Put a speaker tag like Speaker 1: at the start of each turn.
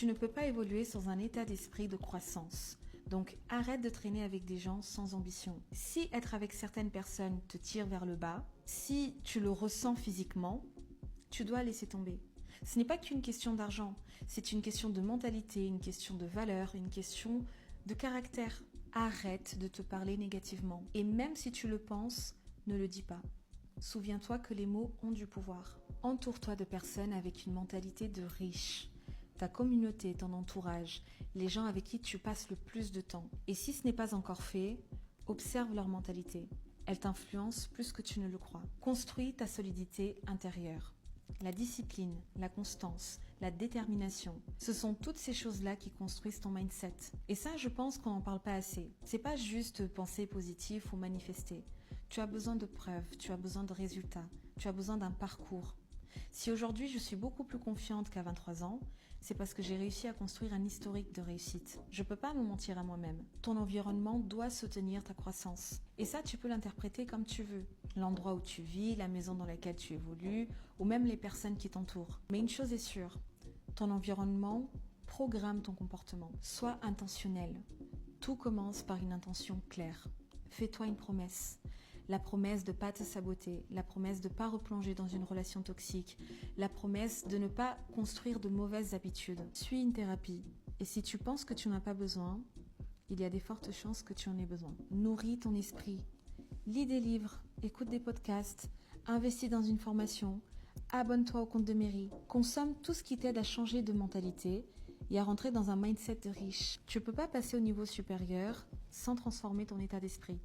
Speaker 1: Tu ne peux pas évoluer sans un état d'esprit de croissance. Donc arrête de traîner avec des gens sans ambition. Si être avec certaines personnes te tire vers le bas, si tu le ressens physiquement, tu dois laisser tomber. Ce n'est pas qu'une question d'argent, c'est une question de mentalité, une question de valeur, une question de caractère. Arrête de te parler négativement. Et même si tu le penses, ne le dis pas. Souviens-toi que les mots ont du pouvoir. Entoure-toi de personnes avec une mentalité de riche. Ta communauté, ton entourage, les gens avec qui tu passes le plus de temps. Et si ce n'est pas encore fait, observe leur mentalité. Elle t'influence plus que tu ne le crois. Construis ta solidité intérieure. La discipline, la constance, la détermination, ce sont toutes ces choses-là qui construisent ton mindset. Et ça, je pense qu'on n'en parle pas assez. C'est pas juste penser positif ou manifester. Tu as besoin de preuves, tu as besoin de résultats, tu as besoin d'un parcours. Si aujourd'hui je suis beaucoup plus confiante qu'à 23 ans, c'est parce que j'ai réussi à construire un historique de réussite. Je ne peux pas me mentir à moi-même. Ton environnement doit soutenir ta croissance. Et ça, tu peux l'interpréter comme tu veux. L'endroit où tu vis, la maison dans laquelle tu évolues, ou même les personnes qui t'entourent. Mais une chose est sûre, ton environnement programme ton comportement. Sois intentionnel. Tout commence par une intention claire. Fais-toi une promesse. La promesse de ne pas te saboter, la promesse de ne pas replonger dans une relation toxique, la promesse de ne pas construire de mauvaises habitudes. Suis une thérapie. Et si tu penses que tu n'en as pas besoin, il y a des fortes chances que tu en aies besoin. Nourris ton esprit. Lis des livres, écoute des podcasts, investis dans une formation, abonne-toi au compte de Mairie. Consomme tout ce qui t'aide à changer de mentalité et à rentrer dans un mindset de riche. Tu ne peux pas passer au niveau supérieur sans transformer ton état d'esprit.